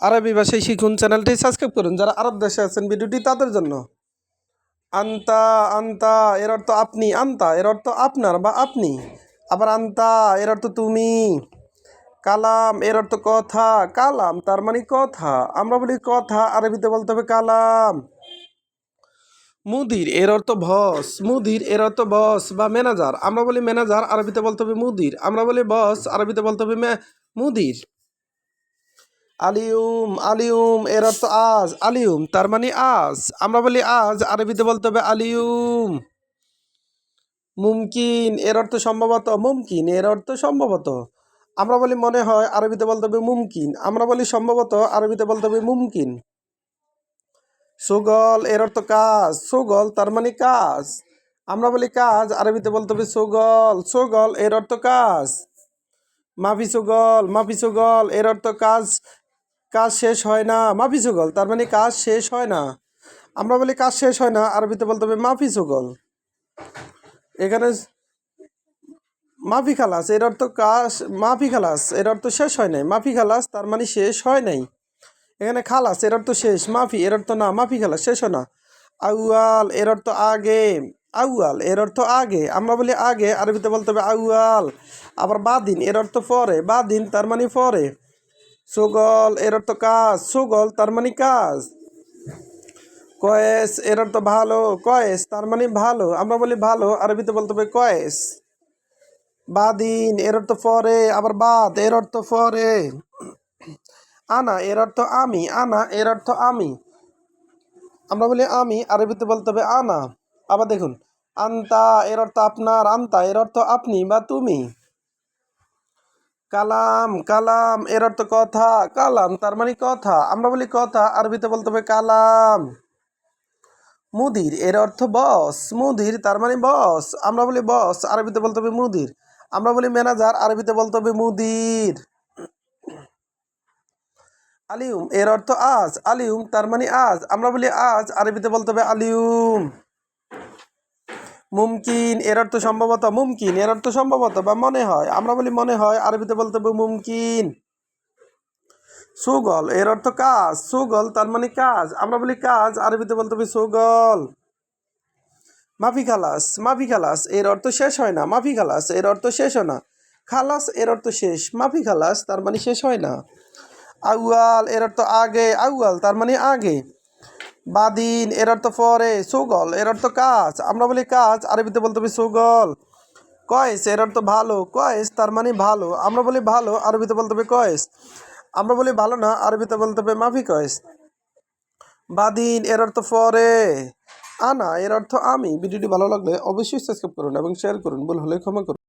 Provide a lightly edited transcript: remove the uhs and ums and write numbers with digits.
আরবি ভাষায় শিখুন চ্যানেলটি সাবস্ক্রাইব করুন। যারা আরব দেশে আছেন ভিডিওটি তাদের জন্য। আন্তা আন্তা এর অর্থ আপনি, আন্তা এর অর্থ আপনার বা আপনি, আবার আন্তা এর অর্থ তুমি। কালাম এর অর্থ কথা, কালাম তার মানে কথা, আমরা বলি কথা, আরবিতে বলতে হবে কালাম। মুদির এর অর্থ বস, মুদির এর অর্থ বস বা ম্যানেজার, আমরা বলি ম্যানেজার, আরবিতে বলতে হবে মুদির, আমরা বলি বস, আরবিতে বলতে হবে মুদির। আলিউম, আলিউম এর অর্থ আজ, আলিউম তার মানে আজ, আমরা বলি আজ, আরবিতে বলতে হবে আলিউম। মুমকিন এর অর্থ সম্ভবত, মুমকিন এর অর্থ সম্ভবত, আমরা বলি মনে হয়, আরবিতে বলতে হবে মুমকিন, আমরা বলি সম্ভবত, আরবিতে বলতে হবে মুমকিন। সুগল এর অর্থ কাজ, সুগল তার মানে কাজ, আমরা বলি কাজ, আরবিতে বলতে হবে সুগল, সুগল এর অর্থ কাজ। মাফি সুগল, মাফি সুগল এর অর্থ কাজ, কাজ শেষ হয় না, মাফি সুগল তার মানে কাজ শেষ হয় না, আমরা বলি কাজ শেষ হয় না, আরবিতে বলতে হবে মাফি সুগল। এখানে মাফি খালাস এর অর্থ কাজ, মাফি খালাস এর অর্থ শেষ হয় নাই, মাফি খালাস তার মানে শেষ হয় নাই। এখানে খালাস এর অর্থ শেষ, মাফি এর অর্থ না, মাফি খালাস শেষ হয় না। আউয়াল এর অর্থ আগে, আউয়াল এর অর্থ আগে, আমরা বলি আগে, আরবিতে বলতে হবে আউয়াল। আবার বাদিন এর অর্থ পরে, বাদিন তার মানে পরে। সুগল এর অর্থ কাজ, সুগল তার মানে কাজ। কয়েস এর অর্থ ভালো, কয়েস তার মানে ভালো, আমরা বলি ভালো, আরবিতে বলতে হবে কয়েস। বাদিন এর অর্থ পরে, আবার বাদ এর অর্থ পরে। আনা এর অর্থ আমি, আনা এর অর্থ আমি, আমরা বলি আমি, আরবিতে বলতে হবে আনা। আবার দেখুন, আন্তা এর অর্থ আপনার, আন্তা এর অর্থ আপনি বা তুমি। কালাম, কালাম এর অর্থ কথা, কালাম তার মানে কথা, আমরা বলি কথা, আরবিতে বলতে হবে কালাম। মুদির এর অর্থ বস, মুদির তার মানে বস, আমরা বলি বস, আরবিতে বলতে হবে মুদির, আমরা বলি ম্যানেজার, আরবিতে বলতে হবে মুদির। আলিউম এর অর্থ আজ, আলিউম তার মানে আজ, আমরা বলি আজ, আরবিতে বলতে হবে আলিউম। মুমকিন এর অর্থ সম্ভবত, মুমকিন এর অর্থ সম্ভবত বা মনে হয়, আমরা বলি মনে হয়, আরবিতে বলতে হবে মুমকিন। সুগল এর অর্থ কাজ, সুগল তার মানে কাজ, আমরা বলি কাজ, আরবিতে বলতে হবে সুগল। মাফি খালাস, মাফি খালাস এর অর্থ শেষ হয় না, মাফি খালাস এর অর্থ শেষ হয় না, খালাস এর অর্থ শেষ, মাফি খালাস তার মানে শেষ হয় না। আউয়াল এর অর্থ আগে, আউয়াল তার মানে আগে। বাদিন এর অর্থ পরে, সুগল এর অর্থ কাজ, আমরা বলি কাজ, আরবিতে বলতে হবে সুগল। কয়েস এর অর্থ ভালো, কয়েস তার মানে ভালো, আমরা বলি ভালো, আরবিতে বলতে হবে কয়েস, আমরা বলি ভালো না, আরবিতে বলতে হবে মাফি কয়েস। বাদিন এর অর্থ পরে, আনা এর অর্থ আমি। ভিডিওটি ভালো লাগলে অবশ্যই সাবস্ক্রাইব করুন এবং শেয়ার করুন, ভুল হলে ক্ষমা করুন।